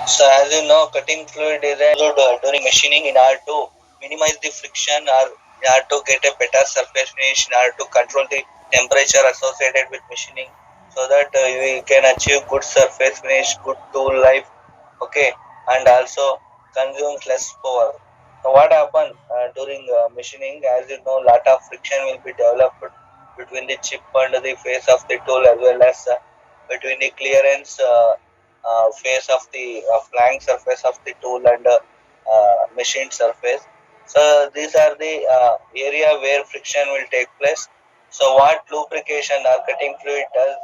So as you know, cutting fluid is included during machining in order to minimize the friction or in order to get a better surface finish, in order to control the temperature associated with machining, so that we can achieve good surface finish, good tool life, okay, and also consumes less power. So what happen during machining? As you know, lot of friction will be developed between the chip and the face of the tool, as well as between the clearance face of the flank surface of the tool and machine surface. So these are the area where friction will take place. So what lubrication or cutting fluid does,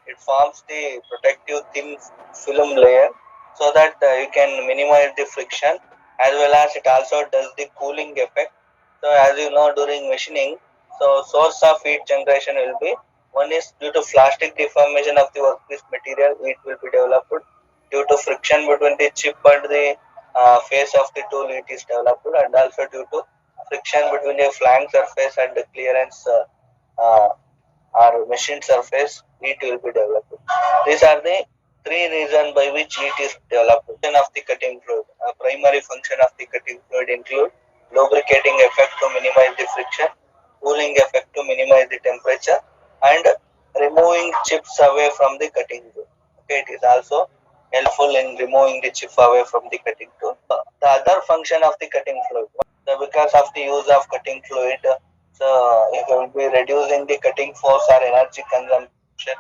it forms the protective thin film layer, so that you can minimize the friction, as well as it also does the cooling effect. So as you know, during machining, so source of heat generation will be, one is due to plastic deformation of the workpiece material, it will be developed. Due to friction between the chip and the face of the tool, it is developed, and also due to friction between the flank surface and the clearance or machine surface, it will be developed. These are the three reasons by which it is developed. Function of the cutting fluid. Primary function of the cutting fluid include lubricating effect to minimize the friction, cooling effect to minimize the temperature, and removing chips away from the cutting tool. Okay, it is also helpful in removing the chip away from the cutting tool. The other function of the cutting fluid, so because of the use of cutting fluid, so it will be reducing the cutting force or energy consumption.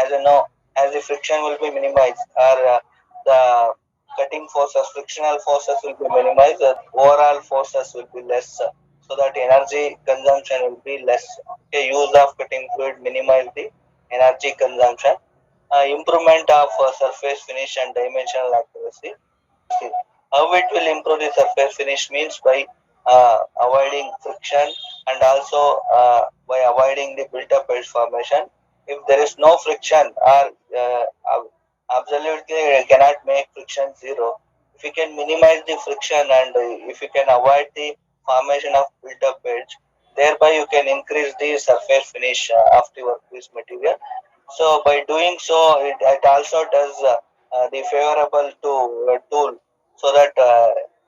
As you know, as the friction will be minimized, or the cutting forces, frictional forces will be minimized, overall forces will be less, so that energy consumption will be less. Okay, use of cutting fluid minimize the energy consumption. Improvement of surface finish and dimensional accuracy. How it will improve the surface finish means by avoiding friction, and also by avoiding the built-up edge formation. If there is no friction, or absolutely cannot make friction zero, if you can minimize the friction, and if you can avoid the formation of built-up edge, thereby you can increase the surface finish of the workpiece material. So by doing so, it also does the favorable to tool, so that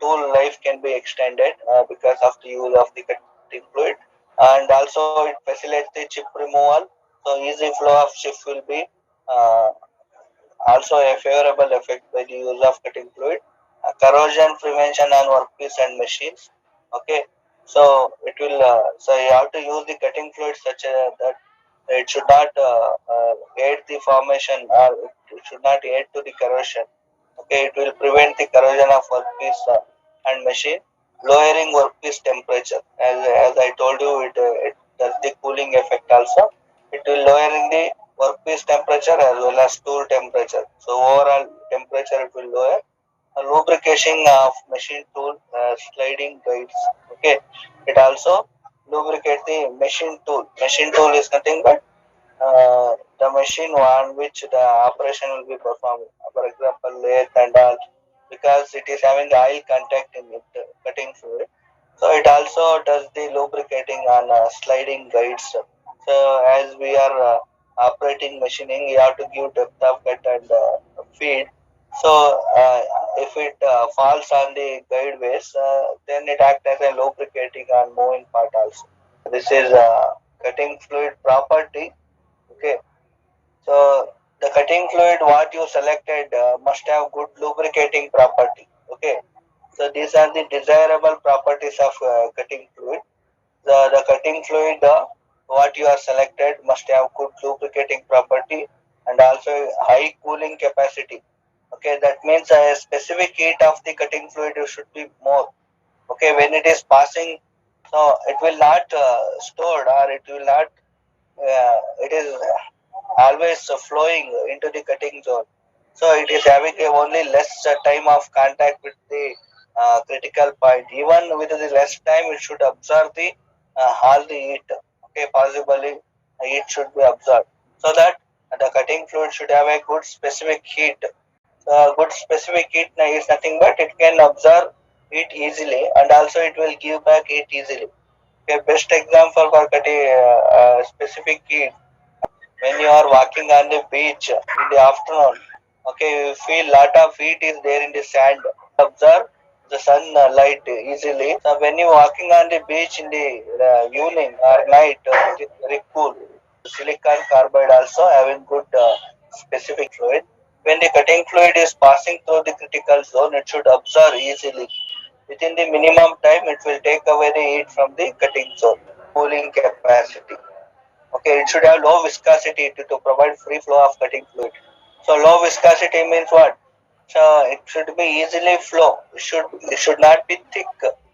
tool life can be extended because of the use of the cutting fluid, and also it facilitates the chip removal. So easy flow of chip will be uh, also a favorable effect by the use of cutting fluid. Corrosion prevention on workpiece and machines. Okay, so it will. So you have to use the cutting fluid such that it should not aid the formation, or it should not aid to the corrosion. Okay, it will prevent the corrosion of workpiece and machine, lowering workpiece temperature. As I told you, it does the cooling effect also. It will lowering the workpiece temperature as well as tool temperature. So overall temperature it will lower. Lubrication of machine tool sliding guides. Okay, it also lubricate the machine tool. Machine tool is nothing but the machine on which the operation will be performed. For example, lathe and all, because it is having oil contact in it, cutting fluid. So it also does the lubricating on sliding guides. So as we are operating machining, you have to give depth of cut and feed. So if it falls on the guideways, then it acts as a lubricating on moving part also. This is cutting fluid property. Okay, so the cutting fluid what you selected must have good lubricating property. Okay, so these are the desirable properties of cutting fluid. The cutting fluid what you are selected must have good lubricating property, and also high cooling capacity. Okay, that means a specific heat of the cutting fluid should be more. Okay, when it is passing, so it will not stored, or it will not it is always flowing into the cutting zone. So it is having a only less time of contact with the critical point. Even with the less time, it should absorb the all the heat. Okay, possibly heat should be absorbed, so that the cutting fluid should have a good specific heat. Good specific heat is nothing but it can absorb heat easily, and also it will give back heat easily. A best example for cutting specific heat, when you are walking on the beach in the afternoon. Okay, you feel lot of heat is there in the sand. Observe the sun light easily. So when you walking on the beach in the evening or night, it is very cool. Silicon carbide also having good specific fluid. When the cutting fluid is passing through the critical zone, it should absorb easily. Within the minimum time, it will take away the heat from the cutting zone. Cooling capacity. Okay, it should have low viscosity to provide free flow of cutting fluid. So low viscosity means what? So it should be easily flow. It should not be thick.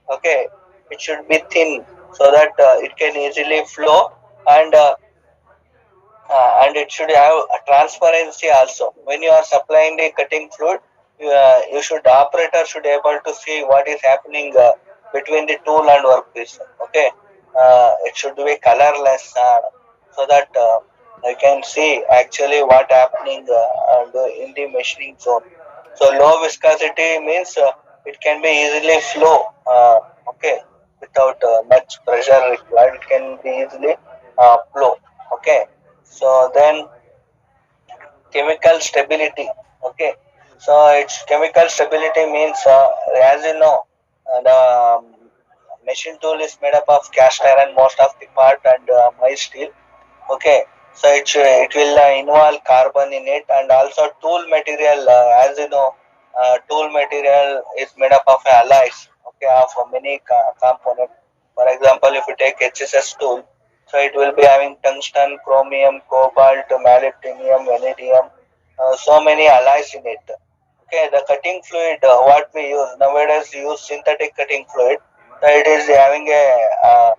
Okay, it should be thin so that it can easily flow, and and it should have a transparency also. When you are supplying the cutting fluid, you should operator should able to see what is happening between the tool and workpiece. Okay, it should be colorless so that I can see actually what happening in the machining zone. So low viscosity means it can be easily flow. Okay, without much pressure required, it can be easily flow. Okay, so then chemical stability. Okay, so its chemical stability means as you know, the machine tool is made up of cast iron most of the part and mild steel. Okay, so it will involve carbon in it, and also tool material. As you know, tool material is made up of alloys. Okay, of many components. For example, if you take HSS tool, so it will be having tungsten, chromium, cobalt, molybdenum, vanadium, so many alloys in it. Okay, the cutting fluid, what we use nowadays, use synthetic cutting fluid. So it is having a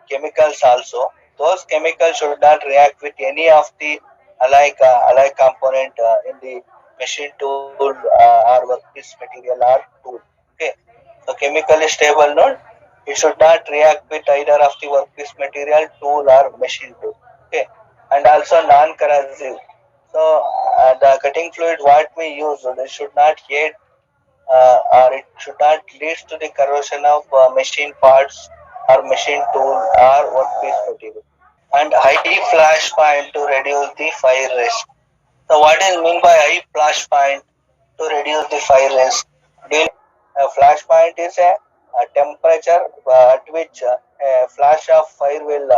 chemicals also. Those chemicals should not react with any of the alloy component in the machine tool or workpiece material or tool. Okay, so chemically stable node, it should not react with either of the workpiece material, tool or machine tool. Okay, and also non-corrosive. So the cutting fluid what we use, it should not aid or it should not lead to the corrosion of machine parts or machine tool or workpiece material. And high flash point to reduce the fire risk. So what is mean by high flash point to reduce the fire risk? A flash point is a temperature at which a flash of fire will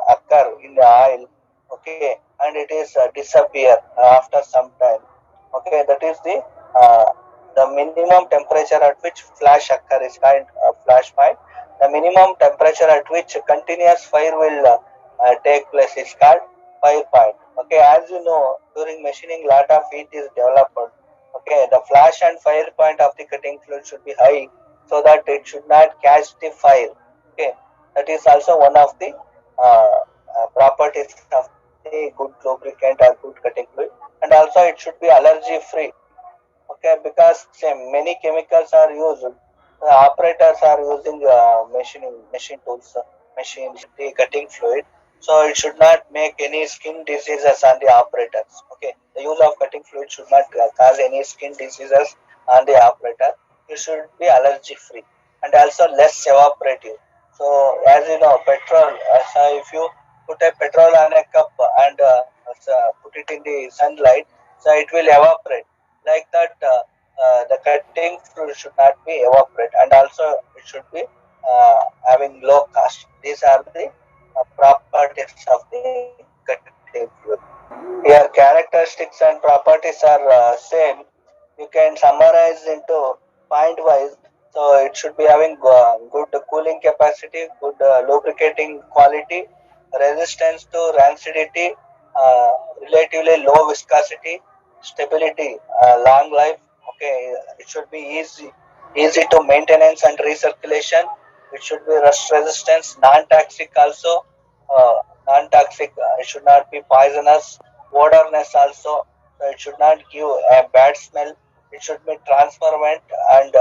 occur in the oil. Okay, and it is disappear after some time. Okay, that is the minimum temperature at which flash occur is called flash point. The minimum temperature at which continuous fire will take place is called fire point. Okay, as you know, during machining, lot of heat is developed. Okay, the flash and fire point of the cutting fluid should be high so that it should not catch the fire. Okay, that is also one of the properties of the good lubricant or good cutting fluid, and also it should be allergy free. Okay, because many chemicals are used. Operators are using machine tools, machines, the cutting fluid. So it should not make any skin diseases on the operators. Okay, the use of cutting fluid should not cause any skin diseases on the operator. It should be allergy free and also less evaporative. So as you know, petrol. So if you put a petrol on a cup and put it in the sunlight, so it will evaporate like that. The cutting fluid should not be evaporate, and also it should be having low cost. These are the properties of the cutting fluid. Here characteristics and properties are same. You can summarize into point wise. So it should be having good cooling capacity, good lubricating quality, resistance to rancidity, uh, relatively low viscosity, stability, long life. Okay, it should be easy to maintenance and recirculation. It should be rust resistance, non-toxic also. Uh, Non-toxic. It should not be poisonous. Odorness also. So it should not give a bad smell. It should be transparent and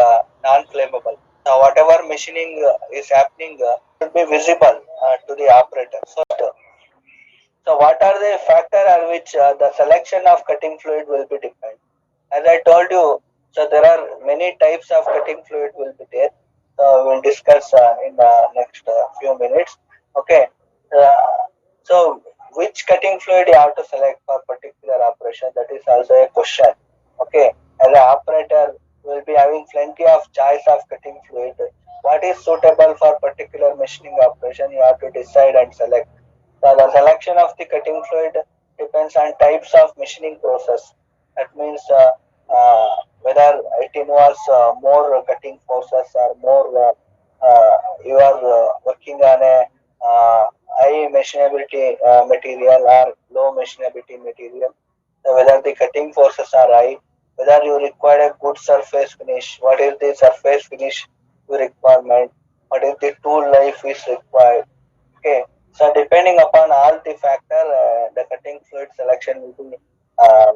non-flammable. Now, whatever machining is happening should be visible to the operator. So what are the factors on which the selection of cutting fluid will be depend? As I told you, so there are many types of cutting fluid will be there. We'll discuss in the next few minutes. Okay. Uh, so which cutting fluid you have to select for particular operation, that is also a question. Okay, as an operator will be having plenty of choice of cutting fluid. What is suitable for particular machining operation, you have to decide and select. So the selection of the cutting fluid depends on types of machining process. That means whether it involves more cutting forces or more you are working on a high machinability material or low machinability material. So whether the cutting forces are high, whether you require a good surface finish, what is the surface finish you requirement, what is the tool life is required. Okay, so depending upon all the factor, the cutting fluid selection will be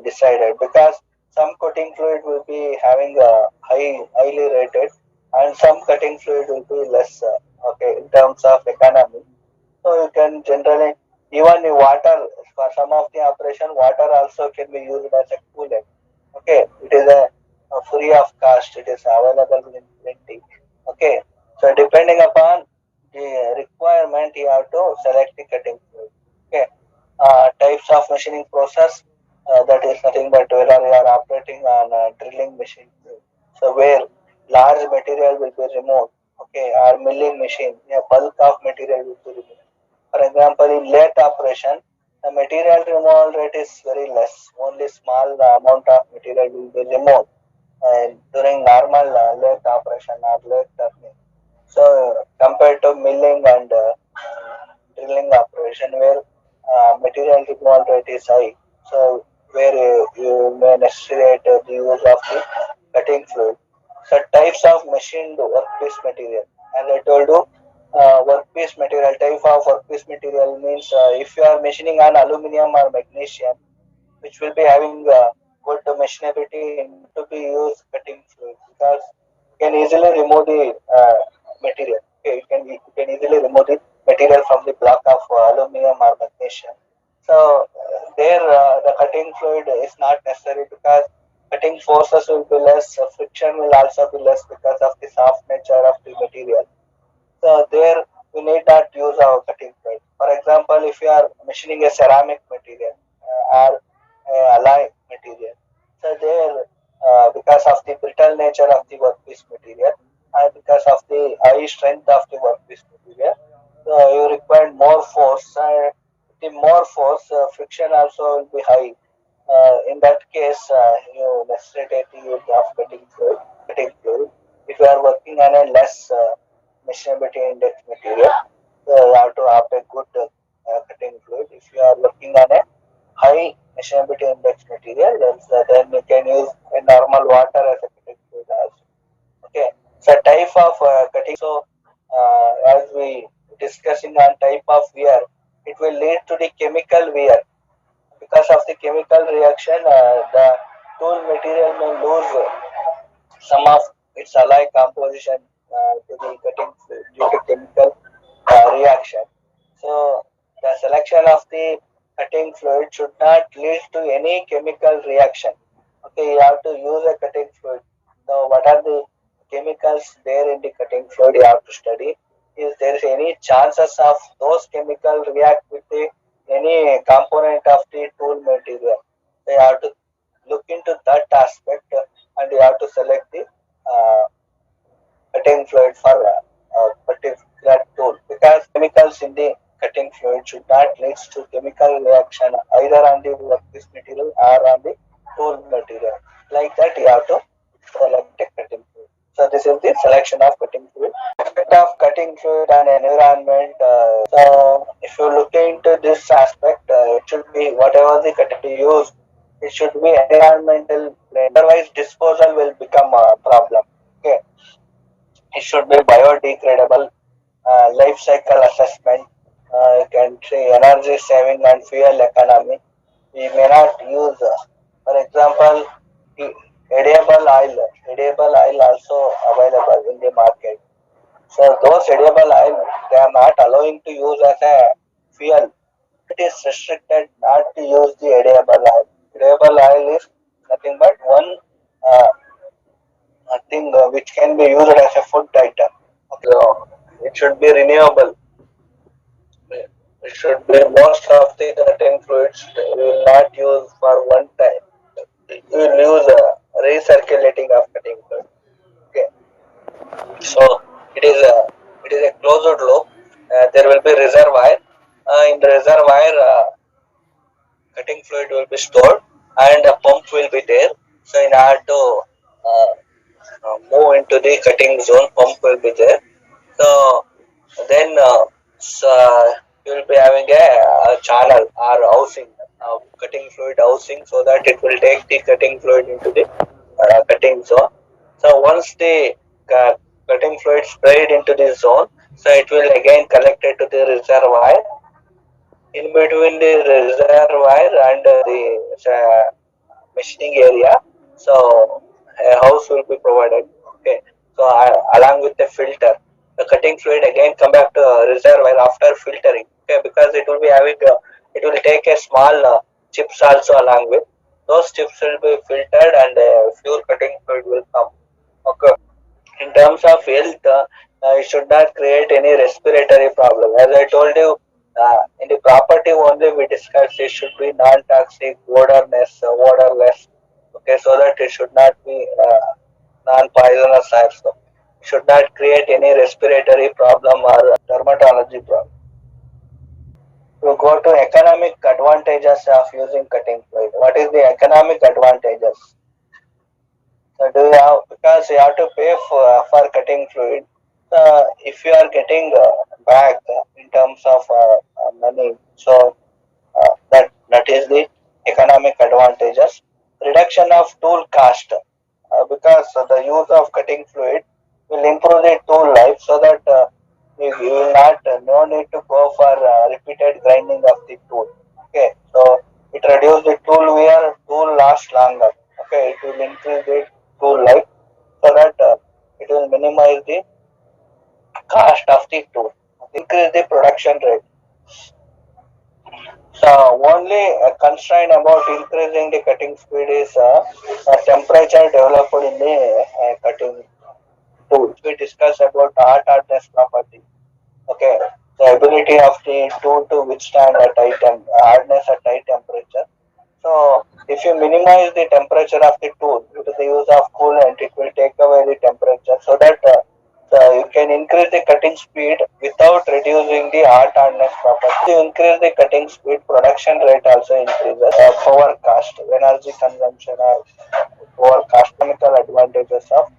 decided, because some cutting fluid will be having a highly rated, and some cutting fluid will be less. Okay, in terms of economy, so you can generally, even in water, for some of the operation, water also can be used as a coolant. Okay, it is a free of cost. It is available in plenty. Okay, so depending upon the requirement, you have to select the cutting fluid. Okay, types of machining process. That is nothing but whether you are operating on a drilling machine, so where large material will be removed. Okay, or milling machine, a bulk of material will be removed. For example, in lathe operation, the material removal rate is very less. Only small amount of material will be removed during normal lathe operation or lathe turning. So compared to milling and drilling operation, where material removal rate is high, so where you may necessitate the use of the cutting fluid. So types of machined workpiece material. As I told you, workpiece material, type of workpiece material means if you are machining on aluminum or magnesium, which will be having good machinability, to be used cutting fluid, because you can easily remove the material. Okay, you can easily remove the material from the block of aluminum or magnesium. So there the cutting fluid is not necessary, because cutting forces will be less, friction will also be less because of the soft nature of the material. So there we need not use our cutting fluid. For example, if you are machining a ceramic material or alloy material, so there because of the brittle nature of the workpiece material and because of the high strength of the workpiece material, so you require more force. The more force, friction also will be high. In that case, you necessitate the use of cutting fluid. Cutting fluid. If you are working on a less machinability index material, you have to have a good cutting fluid. If you are working on a high machinability index material, then you can use a normal water as a cutting fluid also. Okay, so type of cutting. So as we discussing on type of wear, it will lead to the chemical wear. Because of the chemical reaction, the tool material may lose some of its alloy composition to the cutting fluid due to chemical reaction. So the selection of the cutting fluid should not lead to any chemical reaction. Okay, you have to use a cutting fluid. So what are the chemicals there in the cutting fluid, you have to study. Is there is any chances of those chemical react with the any component of the tool material? So you have to look into that aspect, and you have to select the uh, cutting fluid for particular tool, because chemicals in the cutting fluid should not lead to chemical reaction either on the workpiece material or on the tool material. Like that, you have to select a cutting fluid. So this is the selection of cutting fluid. Effect of cutting fluid on environment. So if you look into this aspect, it should be whatever the cutting use, it should be environmental. Otherwise, disposal will become a problem. Okay, it should be biodegradable. Life cycle assessment. You can say energy saving and fuel economy. We may not use, for example, the edible oil. Edible oil also available in the market. So those edible oil, they are not allowing to use as a fuel. It is restricted not to use the edible oil. Edible oil is nothing but one uh, thing which can be used as a food item. So it should be renewable. It should be most of the cutting fluids you will not use for one time. You will use recirculating of cutting fluid. Okay, so it is a closed loop. There will be reservoir. In the reservoir, cutting fluid will be stored, and a pump will be there. So in order to uh, move into the cutting zone, pump will be there. So then you will be having a channel or housing, cutting fluid housing, so that it will take the cutting fluid into the cutting zone. So once the uh, cutting fluid sprayed into the zone, so it will again collected to the reservoir. In between the reservoir and machining area, so a house will be provided. Okay, so along with the filter, the cutting fluid again come back to reservoir after filtering. Okay, because it will be having it will take a small chips also along with those chips will be filtered, and pure cutting fluid will come. Okay, in terms of health, it should not create any respiratory problem. As I told you, in the property only we discussed it should be non-toxic, odorless. Okay, so that it should not be non-poisonous also. It should not create any respiratory problem or dermatology problem. We go to economic advantages of using cutting fluid. What is the economic advantages? So do you have, because you have to pay for cutting fluid. If you are getting back in terms of money, so that is the economic advantages. Reduction of tool cost, because the use of cutting fluid will improve the tool life, so that you will not no need to go for repeated grinding of the tool. Okay, so it reduces the tool wear, tool lasts longer. Okay, it will increase the tool life, so that it will minimize the cost of the tool, increase the production rate. So only constraint about increasing the cutting speed is temperature developed in the cutting tool. We discuss about hardness property. Okay, the ability of the tool to withstand a hardness at high temperature. So if you minimize the temperature of the tool due to the use of coolant, it will take away the temperature, so that you can increase the cutting speed without reducing the hardness property. To increase the cutting speed, production rate also increases. Power cost, energy consumption, or power cost, chemical advantages of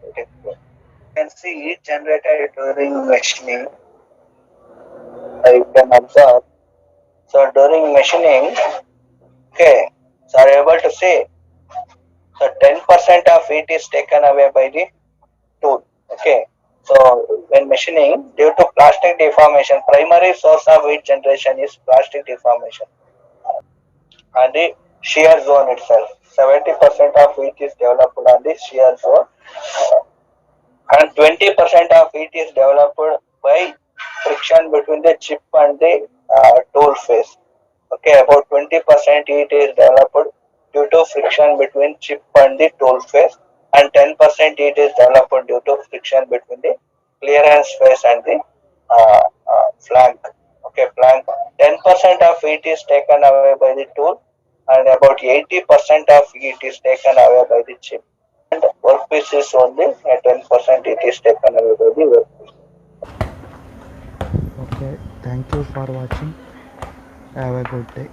cutting fluid. You can see heat generated during machining. You can observe. So during machining, okay, so are you able to see? So 10% of heat is taken away by the tool. Okay. So when machining, due to plastic deformation, primary source of heat generation is plastic deformation and the shear zone itself. 70% of heat is developed on the shear zone, and 20% of heat is developed by friction between the chip and the tool face. Okay, about 20% heat is developed due to friction between chip and the tool face, and 10% heat is developed due to friction between the clearance face and the flank. Okay, flank. 10% of heat is taken away by the tool, and about 80% of heat is taken away by the chip. And workpiece is only 10% it is taken away by the workpiece. Okay, thank you for watching. Have a good day.